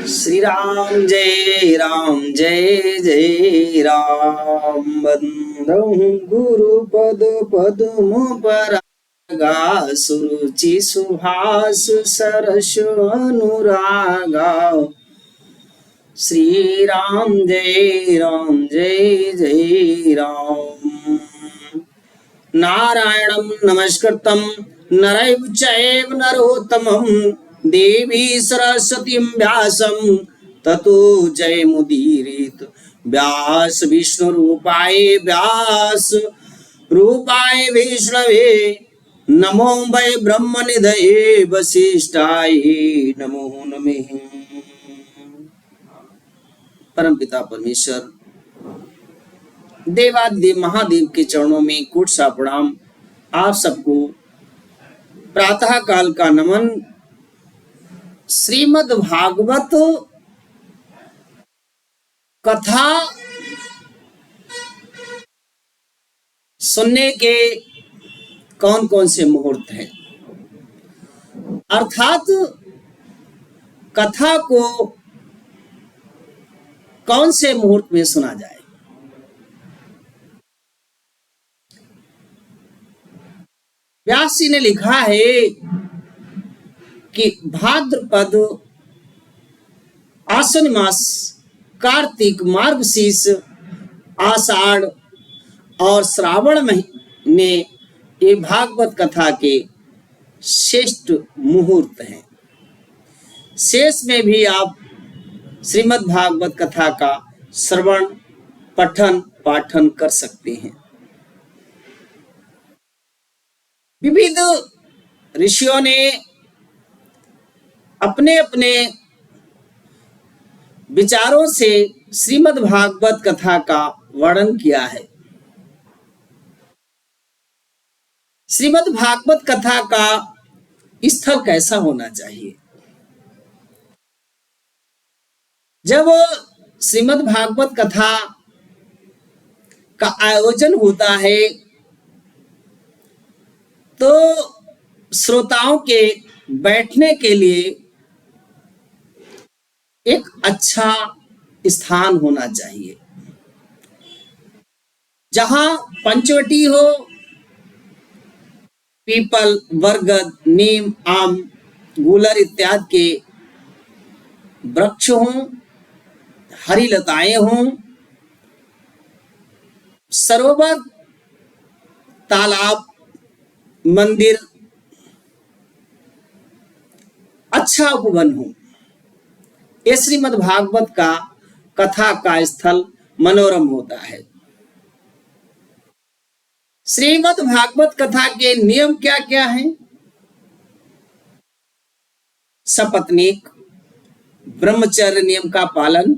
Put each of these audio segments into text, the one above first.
श्री राम जय जय राम। बंदौ गुरु पद पद्म परागा, सुरुचि सुभाष सरस अनुरागा। श्री राम जय जय राम। नारायणं नमस्कृतं नरैव चैव नरोत्तमं, देवी सरस्वतीं व्यासं ततो जयमुदीरयेत्। व्यास विष्णुरूपाय व्यास रूपाय विष्णवे, नमो वै ब्रह्मनिधये वसिष्ठाय नमो नमः। परमपिता परमेश्वर देवादिदेव महादेव के चरणों में कोट सा प्रणाम। आप सबको प्रातः काल का नमन। श्रीमद् भागवत कथा सुनने के कौन कौन से मुहूर्त हैं, अर्थात कथा को कौन से मुहूर्त में सुना जाए। व्यास जी ने लिखा है कि भाद्रपद आश्विन मास, कार्तिक, मार्गशीर्ष, आषाढ़ और श्रावण महीने ये भागवत कथा के श्रेष्ठ मुहूर्त हैं। शेष में भी आप श्रीमद् भागवत कथा का श्रवण पठन पाठन कर सकते हैं। विविध ऋषियों ने अपने अपने विचारों से श्रीमद् भागवत कथा का वर्णन किया है। श्रीमद् भागवत कथा का स्थल कैसा होना चाहिए? जब श्रीमद् भागवत कथा का आयोजन होता है तो श्रोताओं के बैठने के लिए एक अच्छा स्थान होना चाहिए, जहां पंचवटी हो, पीपल, बरगद, नीम, आम, गूलर इत्यादि के वृक्ष हों, हरी लताएं हों, सरोवर, तालाब, मंदिर, अच्छा उपवन हो। ये श्रीमद् भागवत का कथा का स्थल मनोरम होता है। श्रीमद् भागवत कथा के नियम क्या क्या हैं? सपत्नीक, ब्रह्मचर्य नियम का पालन,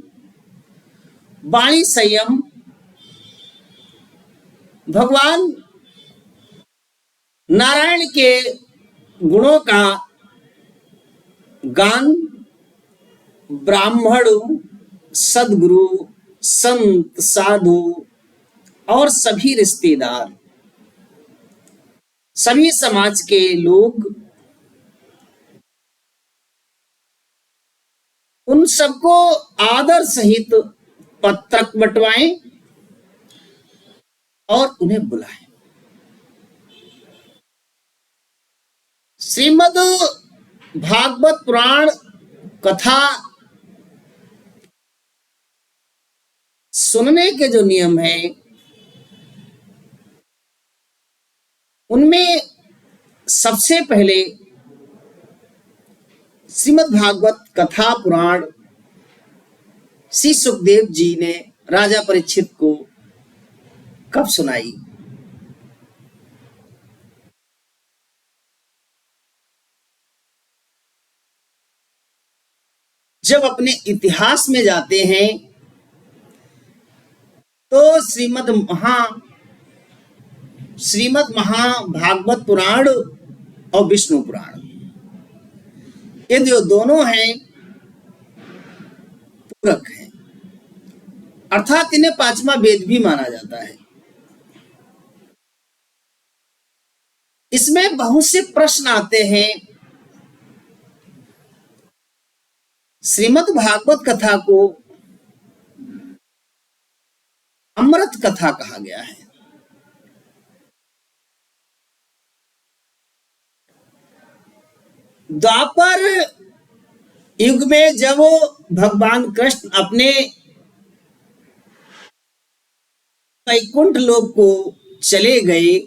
वाणी संयम, भगवान नारायण के गुणों का गान, ब्राह्मण, सद्गुरु, संत, साधु और सभी रिश्तेदार, सभी समाज के लोग, उन सबको आदर सहित पत्रक बंटवाएं और उन्हें बुलाएं। श्रीमद् भागवत पुराण कथा सुनने के जो नियम हैं, उनमें सबसे पहले श्रीमद् भागवत कथा पुराण श्री सुखदेव जी ने राजा परीक्षित को कब सुनाई? जब अपने इतिहास में जाते हैं तो श्रीमद् महाभागवत पुराण और विष्णु पुराण, ये जो दोनों हैं पूरक हैं, अर्थात इन्हें पांचवा वेद भी माना जाता है। इसमें बहुत से प्रश्न आते हैं श्रीमद् भागवत कथा को अमृत कथा कहा गया है। द्वापर युग में जब भगवान कृष्ण अपने वैकुंठ लोक को चले गए,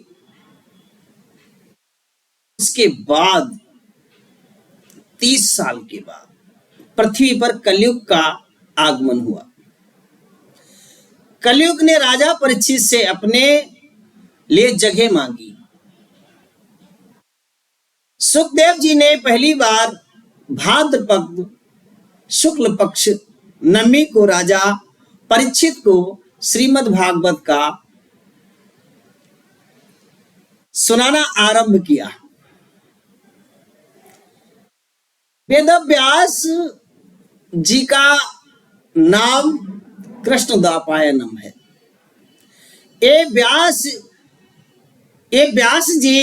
उसके बाद 30 साल के बाद पृथ्वी पर कलयुग का आगमन हुआ। कलयुग ने राजा परीक्षित से अपने लिए जगह मांगी। सुखदेव जी ने पहली बार भाद्रपद शुक्ल पक्ष नवमी को राजा परीक्षित को श्रीमद् भागवत का सुनाना आरंभ किया। वेदव्यास जी का नाम कृष्णद्वापायनम है। ये व्यास जी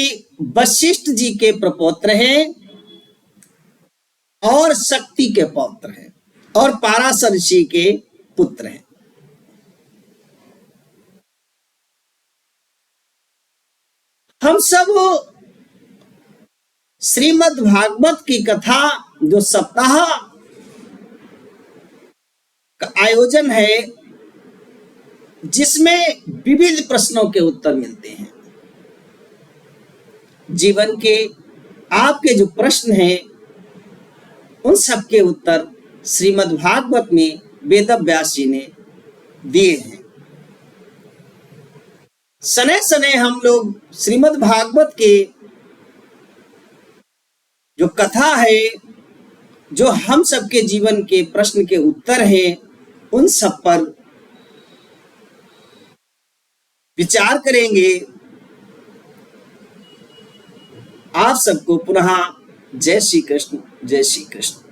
वशिष्ठ जी के प्रपौत्र हैं और शक्ति के पौत्र हैं और पाराशर ऋषि के पुत्र हैं। हम सब श्रीमद् भागवत की कथा जो सप्ताह का आयोजन है, जिसमें विविध प्रश्नों के उत्तर मिलते हैं। जीवन के आपके जो प्रश्न हैं, उन सब के उत्तर श्रीमद् भागवत में वेदव्यास जी ने दिए हैं। सने सने हम लोग श्रीमद् भागवत के जो कथा है, जो हम सबके जीवन के प्रश्न के उत्तर हैं, उन सब पर विचार करेंगे। आप सबको पुनः जय श्री कृष्ण, जय श्री कृष्ण।